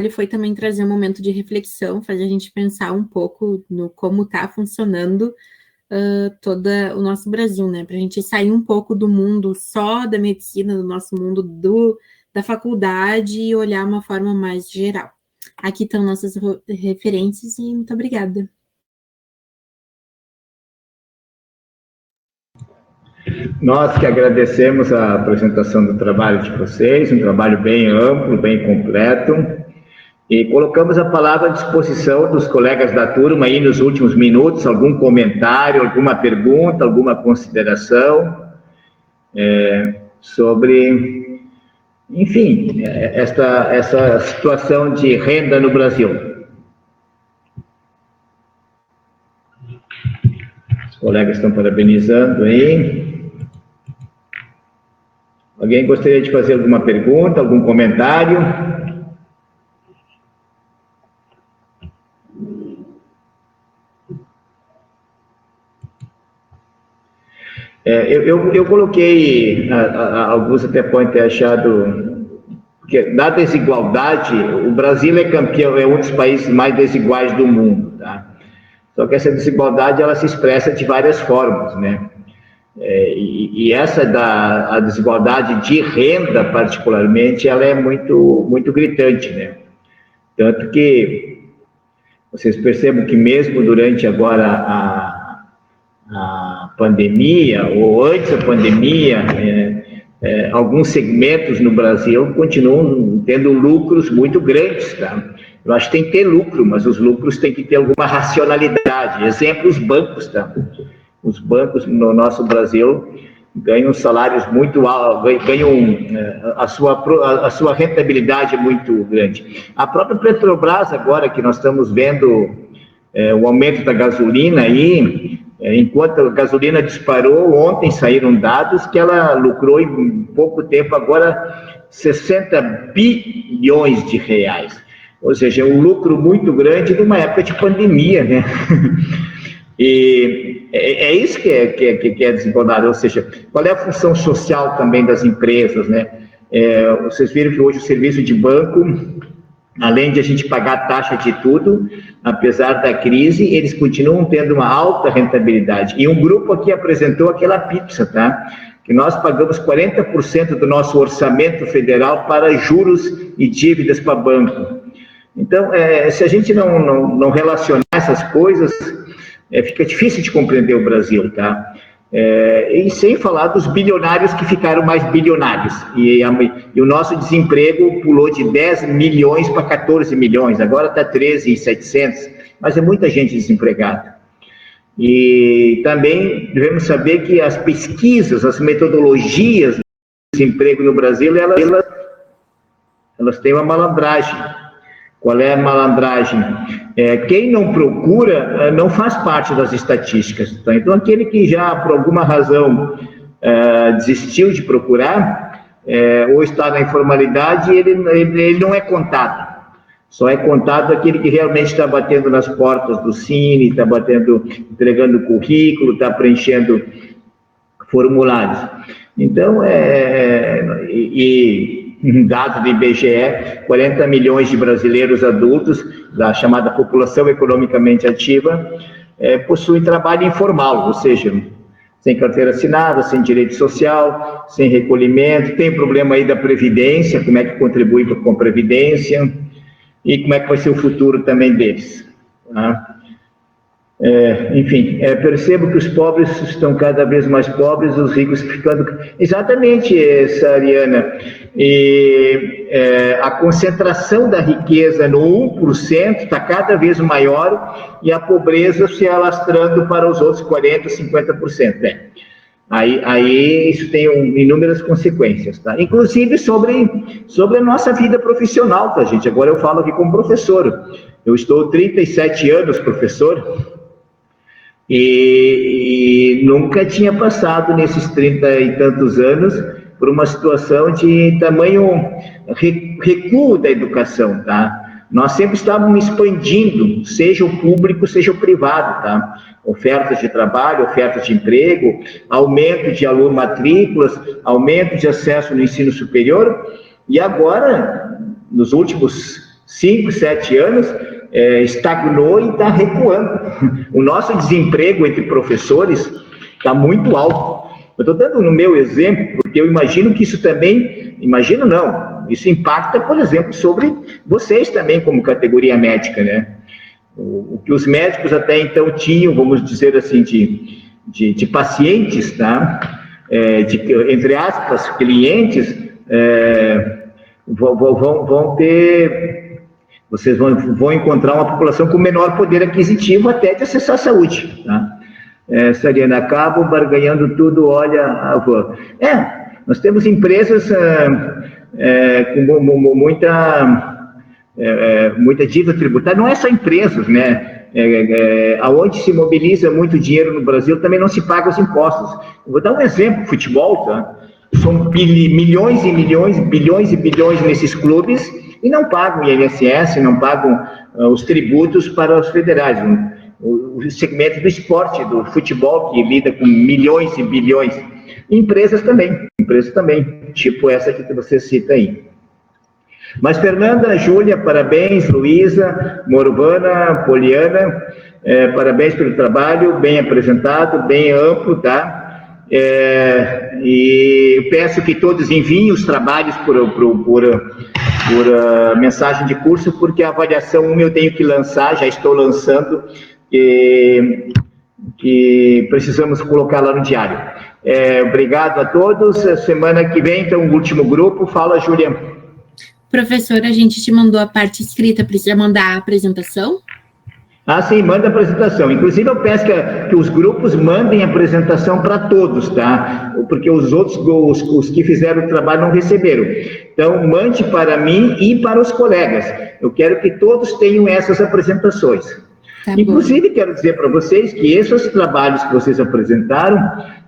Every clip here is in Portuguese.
foi também trazer um momento de reflexão, fazer a gente pensar um pouco no como está funcionando todo o nosso Brasil, né? Para a gente sair um pouco do mundo só da medicina, do nosso mundo da faculdade e olhar uma forma mais geral. Aqui estão nossas referências e muito obrigada. Nós que agradecemos a apresentação do trabalho de vocês, um trabalho bem amplo, bem completo, e colocamos a palavra à disposição dos colegas da turma aí nos últimos minutos, algum comentário, alguma pergunta, alguma consideração sobre, enfim, essa situação de renda no Brasil. Os colegas estão parabenizando aí. Alguém gostaria de fazer alguma pergunta, algum comentário? Eu coloquei, alguns até podem ter achado, que da desigualdade, o Brasil é campeão, é um dos países mais desiguais do mundo, tá? Só que essa desigualdade, ela se expressa de várias formas, né? E essa a desigualdade de renda, particularmente, ela é muito gritante, né? Tanto que vocês percebam que mesmo durante agora a pandemia, ou antes da pandemia, alguns segmentos no Brasil continuam tendo lucros muito grandes, tá? Eu acho que tem que ter lucro, mas os lucros têm que ter alguma racionalidade. Exemplo, os bancos, tá? Os bancos no nosso Brasil ganham salários muito altos, ganham a sua rentabilidade muito grande. A própria Petrobras, agora que nós estamos vendo o aumento da gasolina aí, enquanto a gasolina disparou, ontem saíram dados que ela lucrou em pouco tempo agora 60 bilhões de reais. Ou seja, um lucro muito grande numa época de pandemia, né? E é isso que é desigualdade, ou seja, qual é a função social também das empresas, né? Vocês viram que hoje o serviço de banco, além de a gente pagar taxa de tudo, apesar da crise, eles continuam tendo uma alta rentabilidade. E um grupo aqui apresentou aquela pizza, tá? Que nós pagamos 40% do nosso orçamento federal para juros e dívidas para banco. Então, se a gente não relacionar essas coisas, fica difícil de compreender o Brasil, tá? E sem falar dos bilionários que ficaram mais bilionários. E o nosso desemprego pulou de 10 milhões para 14 milhões, agora está 13.700, mas é muita gente desempregada. E também devemos saber que as pesquisas, as metodologias do desemprego no Brasil, elas têm uma malandragem. Qual é a malandragem? Quem não procura não faz parte das estatísticas. Tá? Então, aquele que já, por alguma razão, desistiu de procurar, ou está na informalidade, ele não é contado. Só é contado aquele que realmente está batendo nas portas do Cine, está entregando currículo, está preenchendo formulários. Então, dados do IBGE, 40 milhões de brasileiros adultos, da chamada população economicamente ativa, possuem trabalho informal, ou seja, sem carteira assinada, sem direito social, sem recolhimento, tem problema aí da Previdência, como é que contribui com a Previdência, e como é que vai ser o futuro também deles. Tá? Enfim, percebo que os pobres estão cada vez mais pobres, os ricos ficando... Exatamente, Sariana. E a concentração da riqueza no 1% está cada vez maior e a pobreza se alastrando para os outros 40%, 50%. Aí isso tem inúmeras consequências, tá? Inclusive sobre a nossa vida profissional, tá, gente? Agora eu falo aqui como professor. Eu estou 37 anos professor, e nunca tinha passado nesses 30 e tantos anos por uma situação de tamanho recuo da educação, tá? Nós sempre estávamos expandindo, seja o público, seja o privado, tá? Ofertas de trabalho, ofertas de emprego, aumento de aluno matrículas, aumento de acesso no ensino superior, e agora, nos últimos 5, 7 anos, estagnou e está recuando. O nosso desemprego entre professores está muito alto. Eu estou dando no meu exemplo, porque eu imagino que isso também, imagino não, isso impacta, por exemplo, sobre vocês também como categoria médica, né? O que os médicos até então tinham, vamos dizer assim, de pacientes, tá? Entre aspas, clientes, vão ter, vocês vão encontrar uma população com menor poder aquisitivo até de acessar a saúde, tá? Sariana, acabam barganhando tudo, olha, avô. Nós temos empresas com muita dívida tributária, não é só empresas, né? Aonde se mobiliza muito dinheiro no Brasil, também não se paga os impostos. Eu vou dar um exemplo, futebol, tá? São milhões e milhões, bilhões e bilhões nesses clubes e não pagam INSS, não pagam os tributos para os federais. O segmento do esporte, do futebol, que lida com milhões e bilhões. Empresas também, tipo essa que você cita aí. Mas, Fernanda, Júlia, parabéns, Luísa, Morvana, Poliana, parabéns pelo trabalho, bem apresentado, bem amplo, tá? E peço que todos enviem os trabalhos por mensagem de curso, porque a avaliação 1 eu tenho que lançar, já estou lançando, que precisamos colocar lá no diário. Obrigado a todos. Semana que vem, então, o último grupo. Fala, Júlia. Professor, a gente te mandou a parte escrita, precisa mandar a apresentação? Sim, manda a apresentação. Inclusive, eu peço que os grupos mandem a apresentação para todos, tá? Porque os outros, os que fizeram o trabalho não receberam. Então, mande para mim e para os colegas. Eu quero que todos tenham essas apresentações. Tá. Inclusive, quero dizer para vocês que esses trabalhos que vocês apresentaram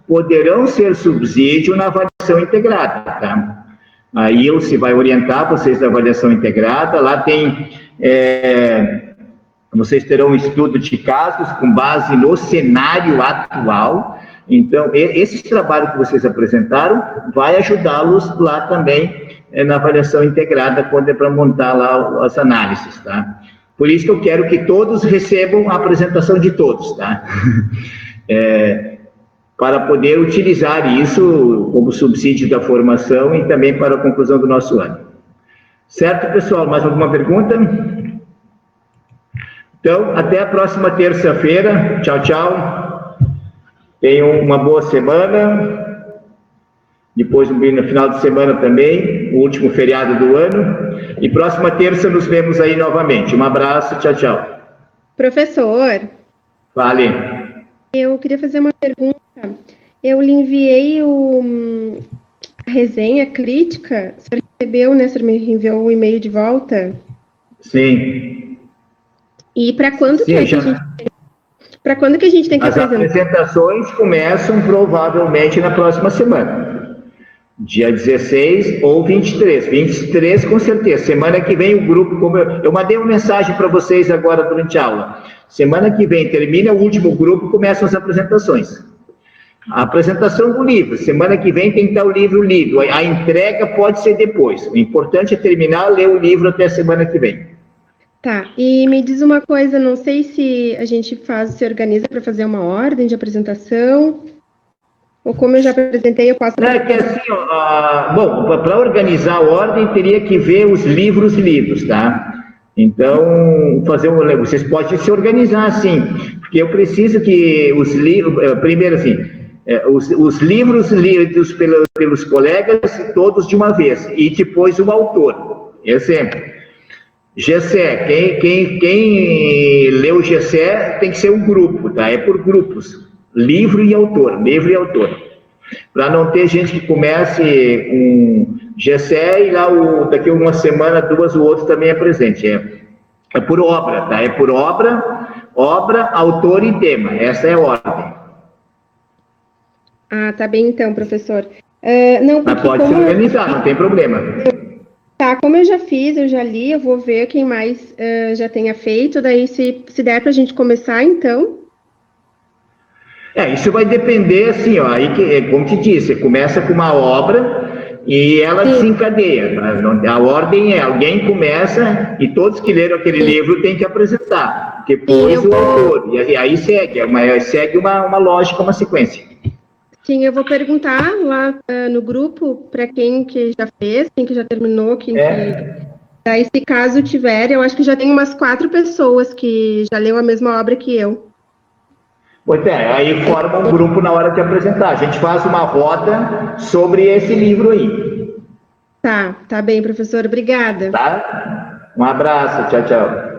poderão ser subsídio na avaliação integrada, tá? Aí se vai orientar vocês da avaliação integrada, lá tem, vocês terão um estudo de casos com base no cenário atual. Então, esse trabalho que vocês apresentaram vai ajudá-los lá também na avaliação integrada, quando é para montar lá as análises, tá? Por isso que eu quero que todos recebam a apresentação de todos, tá? Para poder utilizar isso como subsídio da formação e também para a conclusão do nosso ano. Certo, pessoal? Mais alguma pergunta? Então, até a próxima terça-feira. Tchau, tchau. Tenham uma boa semana. Depois, no final de semana também, o último feriado do ano. E próxima terça nos vemos aí novamente. Um abraço, tchau, tchau. Professor. Fale. Eu queria fazer uma pergunta. Eu lhe enviei a resenha crítica. O senhor recebeu, né? O senhor me enviou o e-mail de volta? Sim. E para quando que a gente tem que apresentar? As apresentações começam provavelmente na próxima semana. Dia 16 ou 23. 23 com certeza. Semana que vem o grupo, como eu mandei uma mensagem para vocês agora durante a aula. Semana que vem termina o último grupo, começam as apresentações. A apresentação do livro. Semana que vem tem que estar o livro lido. A entrega pode ser depois. O importante é terminar, ler o livro até semana que vem. Tá, e me diz uma coisa, não sei se a gente se organiza para fazer uma ordem de apresentação, ou como eu já apresentei, eu posso... É que assim, bom, para organizar a ordem, teria que ver os livros lidos, tá? Então, vocês podem se organizar assim, porque eu preciso que os livros, primeiro assim, os livros lidos pelos colegas, todos de uma vez, e depois o autor, exemplo. GCE, quem lê o GCE tem que ser um grupo, tá? É por grupos, livro e autor, para não ter gente que comece com GCE e lá daqui a uma semana, duas, o outro também é presente, é por obra, tá? É por obra, autor e tema, essa é a ordem. Tá bem então, professor. Não, mas pode se organizar, não tem problema. Tá, como eu já fiz, eu já li, eu vou ver quem mais já tenha feito, daí se der para a gente começar, então. Isso vai depender, assim, aí como te disse, você começa com uma obra, e ela desencadeia. A ordem é, alguém começa e todos que leram aquele livro têm que apresentar, depois o autor, e aí segue uma lógica, uma sequência. Sim, eu vou perguntar lá no grupo para quem que já fez, quem que já terminou, daí, se caso tiver, eu acho que já tem umas 4 pessoas que já leu a mesma obra que eu. Pois é, aí forma um grupo na hora de apresentar. A gente faz uma roda sobre esse livro aí. Tá bem, professor. Obrigada. Tá? Um abraço, tchau, tchau.